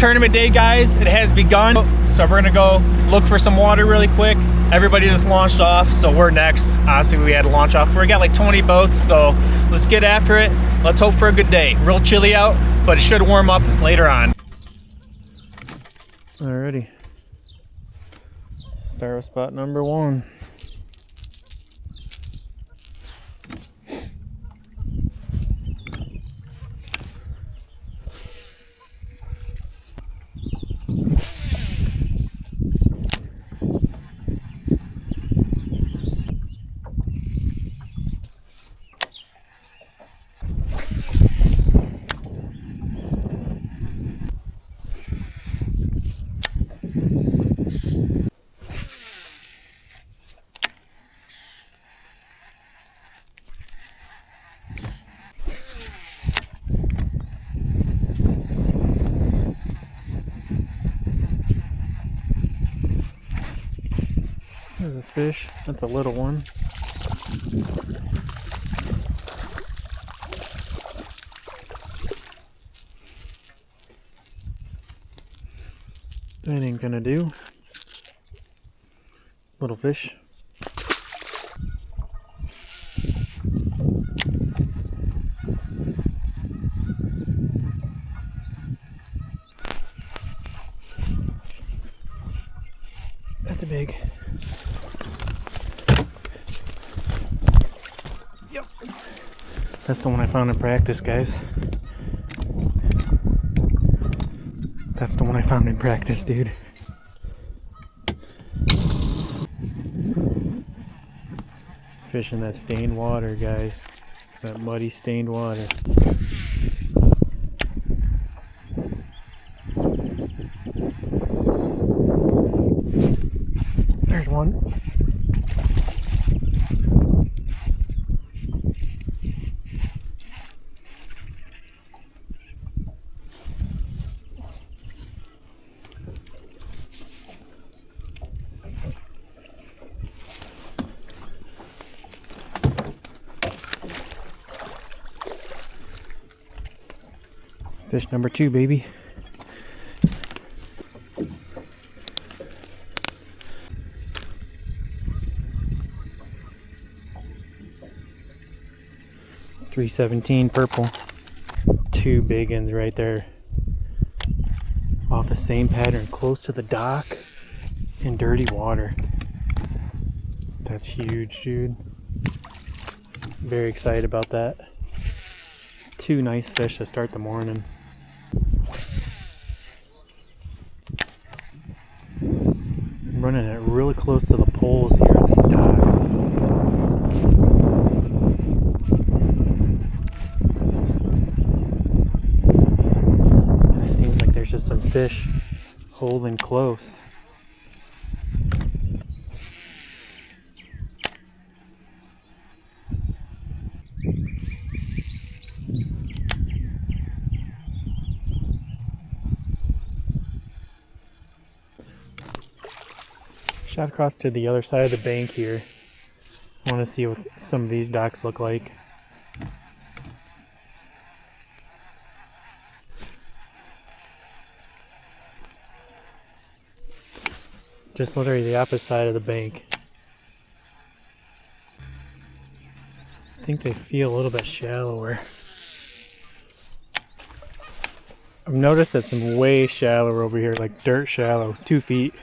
tournament day, guys. It has begun. So we're gonna go look for some water really quick. Everybody just launched off, so we're next. Honestly, we had to launch off. We got like 20 boats, so let's get after it. Let's hope for a good day. Real chilly out, but it should warm up later on. Alrighty. Start with spot number 1. There's a fish. That's a little one. That ain't gonna do. Little fish. That's a big. Yep. That's the one I found in practice, guys. That's the one I found in practice, dude. Fish in that stained water, guys. That muddy stained water. There's one. Fish number 2, baby. .317 purple. 2 big ones right there. Off the same pattern, close to the dock in dirty water. That's huge, dude. Very excited about that. 2 nice fish to start the morning. I'm running it really close to the poles here on these docks. And it seems like there's just some fish holding close. Shot across to the other side of the bank here. I want to see what some of these docks look like. Just literally the opposite side of the bank. I think they feel a little bit shallower. I've noticed that some way shallower over here, like dirt shallow, 2 feet.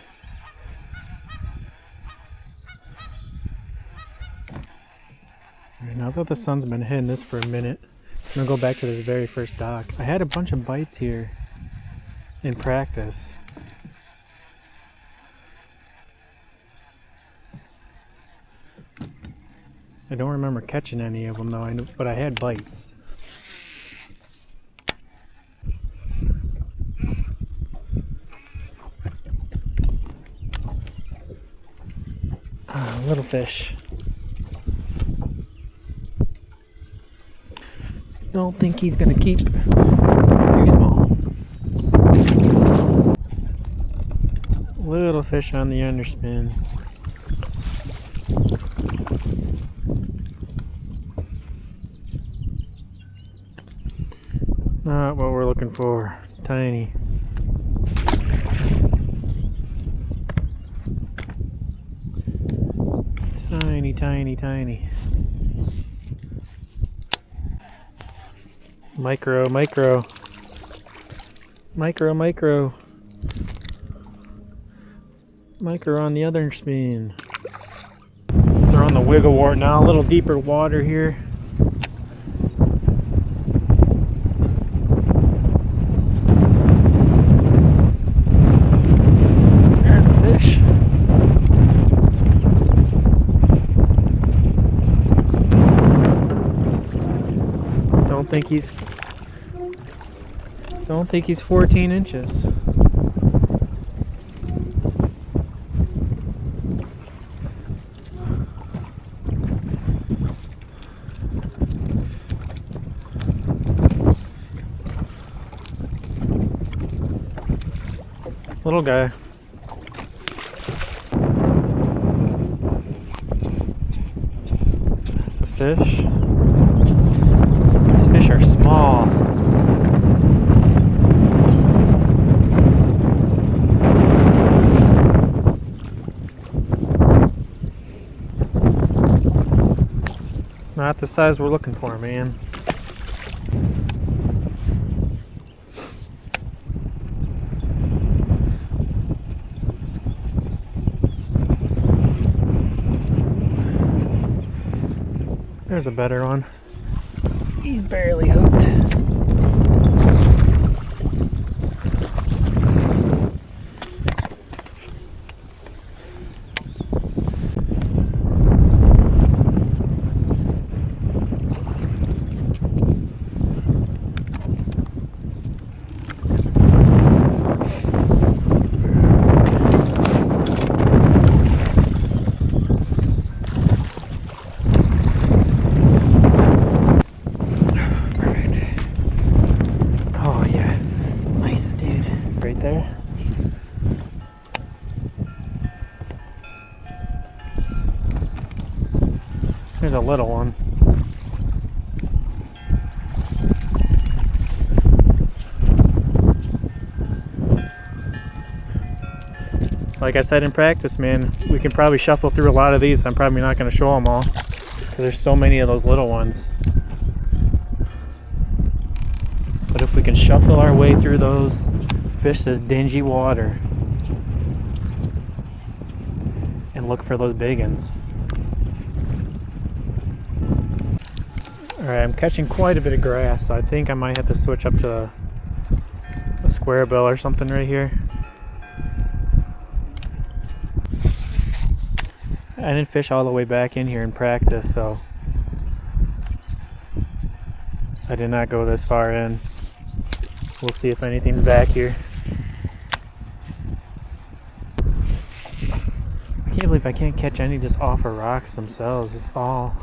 Now that the sun's been hitting this for a minute, I'm gonna go back to this very first dock. I had a bunch of bites here in practice. I don't remember catching any of them though, but I had bites. Little fish. Don't think he's gonna keep. Too small. Little fish on the underspin. Not what we're looking for. Tiny. tiny, tiny. Micro, micro. Micro, micro. Micro on the other spoon. They're on the wiggle wart now, a little deeper water here. There's the fish. Don't think he's 14 inches. Little guy. There's a fish. These fish are small. Not the size we're looking for, man. There's a better one. He's barely hooked. There. There's a little one. Like I said in practice, man, we can probably shuffle through a lot of these. I'm probably not going to show them all because there's so many of those little ones. But if we can shuffle our way through those, fish this dingy water and look for those big ones. Alright, I'm catching quite a bit of grass, so I think I might have to switch up to a square bill or something right here. I didn't fish all the way back in here in practice, so I did not go this far in. We'll see if anything's back here. I can't believe I can't catch any just off of rocks themselves. It's all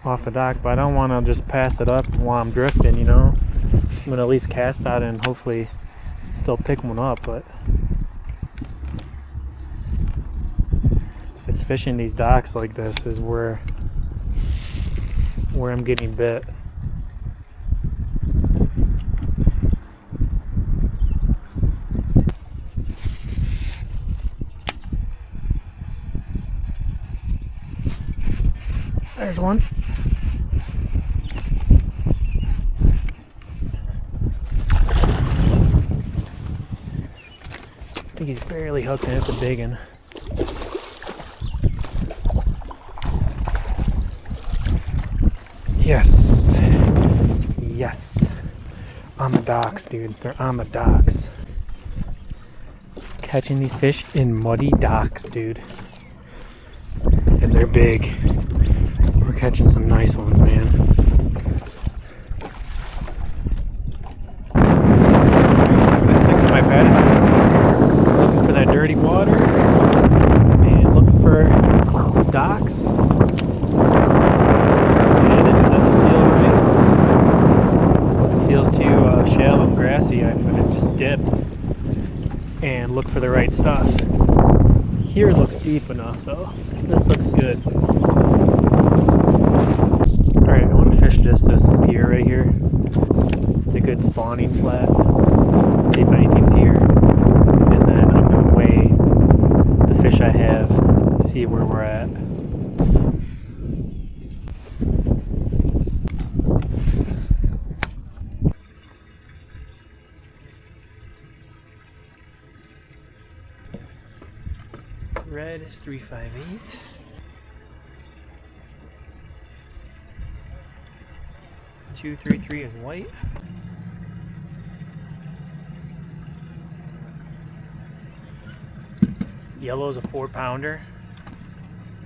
off the dock, but I don't want to just pass it up while I'm drifting, you know. I'm going to at least cast out and hopefully still pick one up, but it's fishing these docks like this is where I'm getting bit. There's one. I think he's barely hooked and it's a big one. Yes. Yes. On the docks, dude. They're on the docks. Catching these fish in muddy docks, dude. And they're big. We're catching some nice ones, man. I'm gonna stick to my pattern. Looking for that dirty water and looking for docks. And if it doesn't feel right, if it feels too shallow and grassy, I'm gonna just dip and look for the right stuff. Here looks deep enough though. This looks good. Alright, I want to fish just this pier right here. It's a good spawning flat. See if anything's here. And then I'm going to weigh the fish I have, see where we're at. Red is 358. Two, 3, is white. Yellow's a 4-pounder.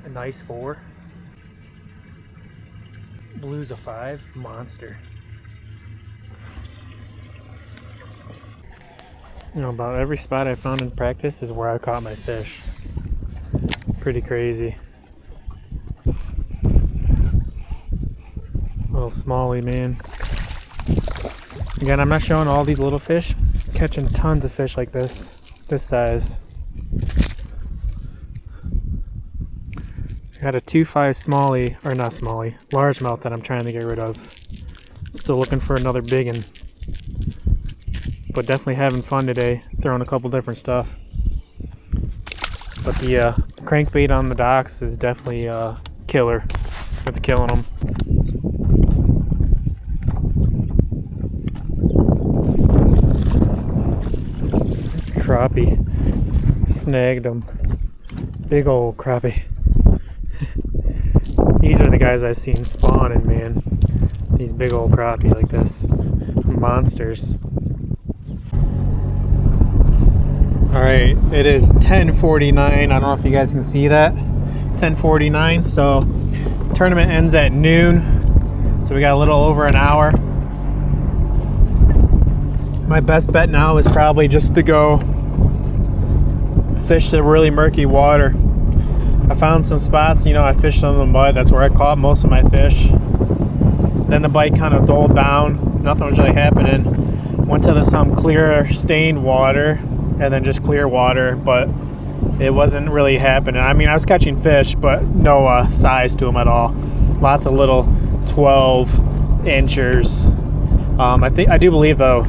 A nice 4. Blue's a 5. Monster. You know, about every spot I found in practice is where I caught my fish. Pretty crazy. Little smallie, man. Again, I'm not showing all these little fish. Catching tons of fish like this size. I got a 2.5 smallie, or not smallie, largemouth that I'm trying to get rid of. Still looking for another big one. But definitely having fun today, throwing a couple different stuff. But the crankbait on the docks is definitely a killer. It's killing them. Crappie. Snagged them. Big old crappie. These are the guys I've seen spawning, man. These big old crappie like this. Monsters. Alright, it is 10:49. I don't know if you guys can see that. 10:49, so tournament ends at noon. So we got a little over an hour. My best bet now is probably just to go fish the really murky water. I found some spots, you know, I fished on the mud. That's where I caught most of my fish. Then the bite kind of dulled down. Nothing was really happening. Went to some clear stained water and then just clear water, but it wasn't really happening. I mean, I was catching fish, but no size to them at all. Lots of little 12 inchers. I do believe though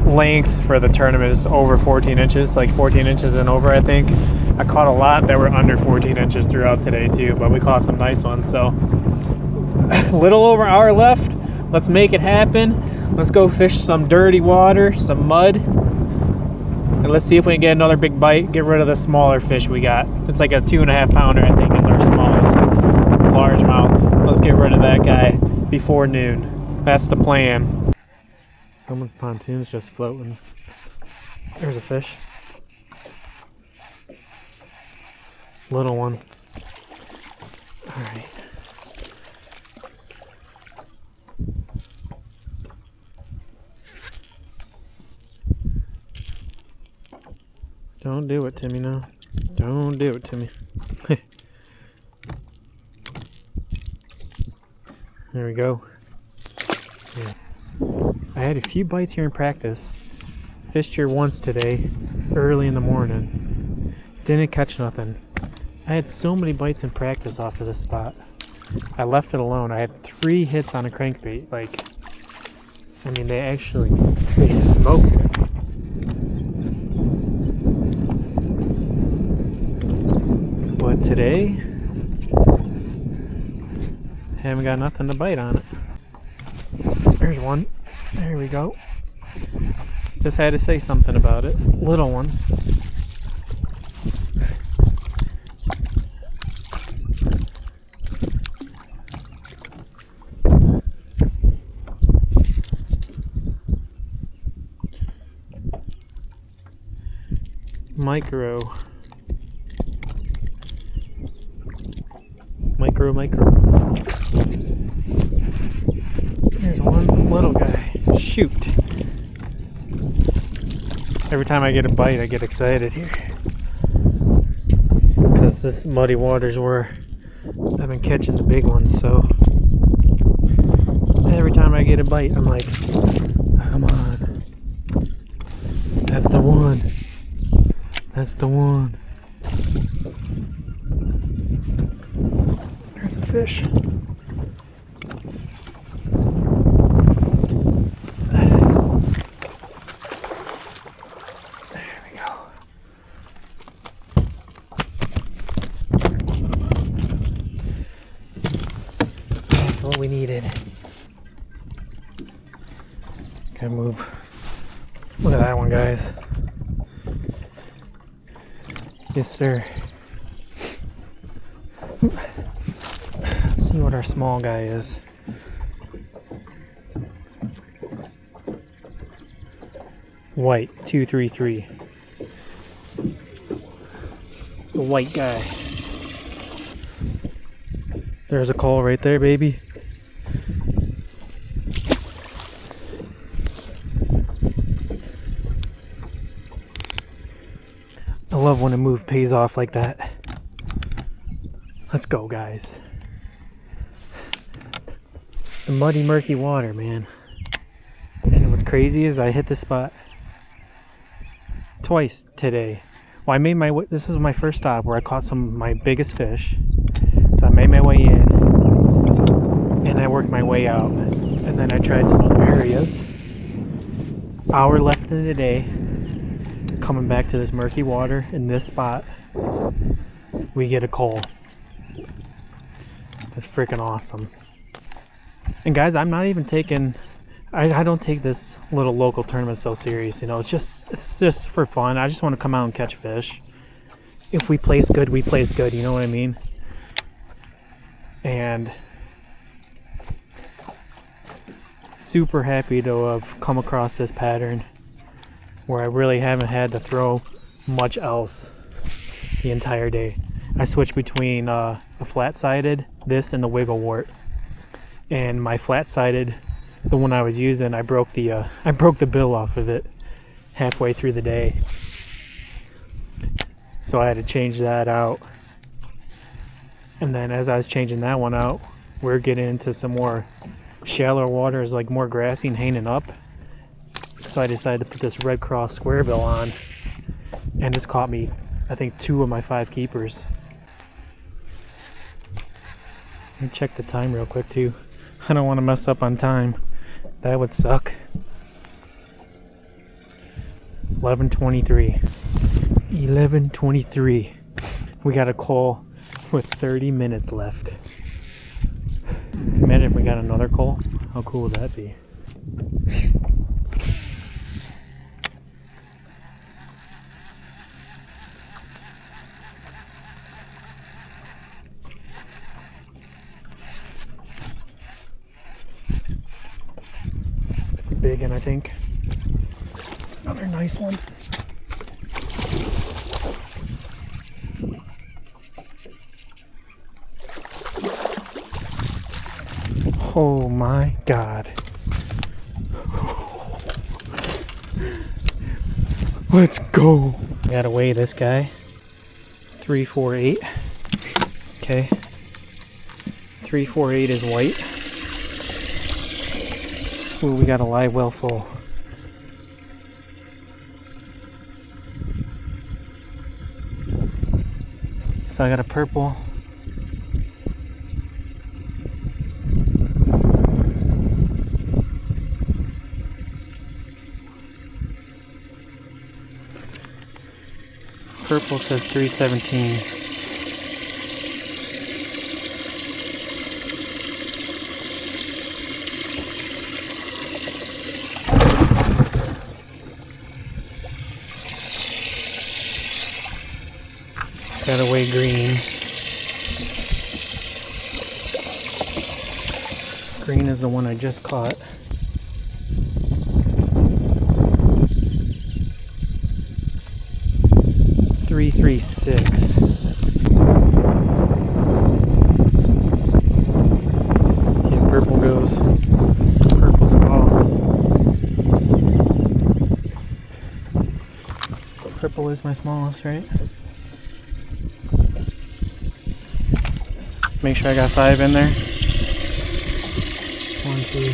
length for the tournament is over 14 inches, like 14 inches and over. I think I caught a lot that were under 14 inches throughout today too, but we caught some nice ones. So a little over an hour left. Let's make it happen. Let's go fish some dirty water, some mud, and let's see if we can get another big bite, get rid of the smaller fish we got. It's like a 2.5 pounder, I think, is our smallest largemouth. Let's get rid of that guy before noon. That's the plan. Someone's pontoon's just floating. There's a fish. Little one. Alright. Don't do it to me now. Don't do it to me. There we go. Yeah. I had a few bites here in practice. Fished here once today, early in the morning. Didn't catch nothing. I had so many bites in practice off of this spot. I left it alone. I had 3 hits on a crankbait. Like, I mean, they smoked it. But today, haven't got nothing to bite on it. There's one. There we go. Just had to say something about it. Little one. Micro. There's one little guy. Shoot. Every time I get a bite, I get excited here. Because this muddy water's where I've been catching the big ones, so every time I get a bite, I'm like, come on. That's the one. That's the one. There's a fish. There we go. gonna move. Look at that one, guys. Yes, sir. Let's see what our small guy is. White 233. The white guy. There's a call right there, baby. I love when a move pays off like that. Let's go, guys. The muddy, murky water, man. And what's crazy is I hit this spot twice today. Well, I made my way, this is my first stop where I caught some of my biggest fish. So I made my way in and I worked my way out. And then I tried some other areas. Hour left in the day. Coming back to this murky water in this spot, we get a call. That's freaking awesome. And guys, I'm not even taking, I don't take this little local tournament so serious, you know. It's just for fun. I just want to come out and catch fish. If we place good, we place good, you know what I mean? And super happy to have come across this pattern where I really haven't had to throw much else the entire day. I switched between a flat-sided, this, and the wiggle wart. And my flat-sided, the one I was using, I broke the bill off of it halfway through the day. So I had to change that out. And then as I was changing that one out, we're getting into some more shallower waters, like more grassy and hanging up. So I decided to put this Red Cross square bill on, and it's caught me, I think, 2 of my 5 keepers. Let me check the time real quick too. I don't want to mess up on time. That would suck. 11:23. 11:23. We got a call with 30 minutes left. Imagine if we got another call. How cool would that be? Big one, I think. Another nice one. Oh my God. Let's go. I gotta weigh this guy. 348. Okay. 348 is white. Ooh, we got a live well full. So I got a purple. Purple says 317. Got away green. Green is the one I just caught. $336. Okay, purple goes. Purple's off. Purple is my smallest, right? Make sure I got 5 in there. 1, 2.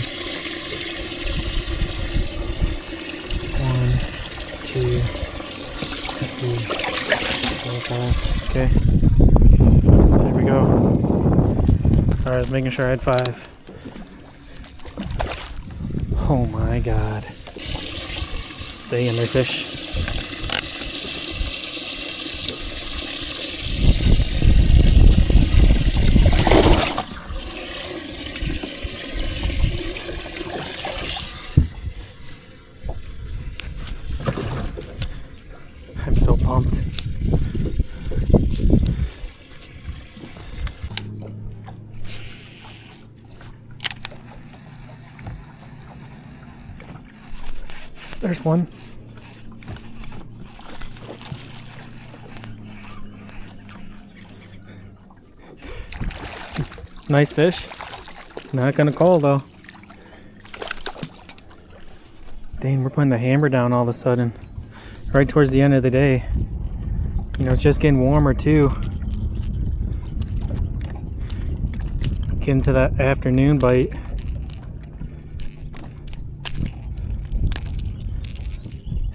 1, 2, 3, 4, 5. Okay. There we go. Alright, I was making sure I had 5. Oh my God. Stay in there, fish. There's one. Nice fish. Not gonna call though. Dang, we're putting the hammer down all of a sudden. Right towards the end of the day. You know, it's just getting warmer too. Getting to that afternoon bite.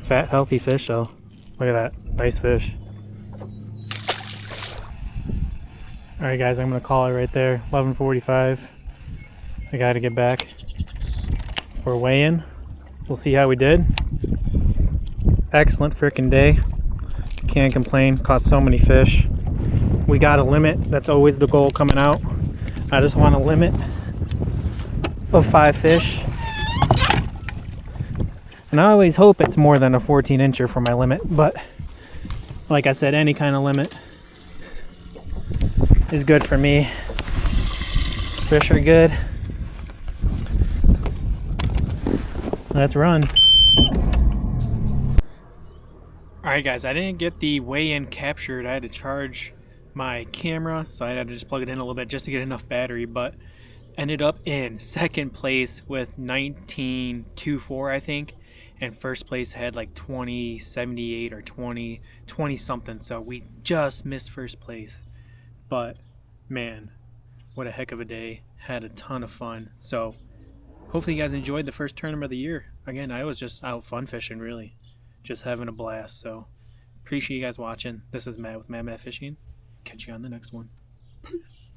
Fat, healthy fish though. Look at that. Nice fish. Alright guys, I'm gonna call it right there. 11:45. I gotta get back for weigh-in. We'll see how we did. Excellent freaking day. Can't complain. Caught so many fish. We got a limit. That's always the goal coming out. I just want a limit of 5 fish. And I always hope it's more than a 14-incher for my limit, but like I said, any kind of limit is good for me. Fish are good. Let's run. Alright guys, I didn't get the weigh-in captured. I had to charge my camera, so I had to just plug it in a little bit just to get enough battery, but ended up in second place with 19.24 I think, and first place had like 20.78 or 20 something, so we just missed first place. But man, what a heck of a day. Had a ton of fun. So hopefully you guys enjoyed the first tournament of the year. Again, I was just out fun fishing, really. Just having a blast. So appreciate you guys watching. This is Matt with Matt Fishing. Catch you on the next one. Peace.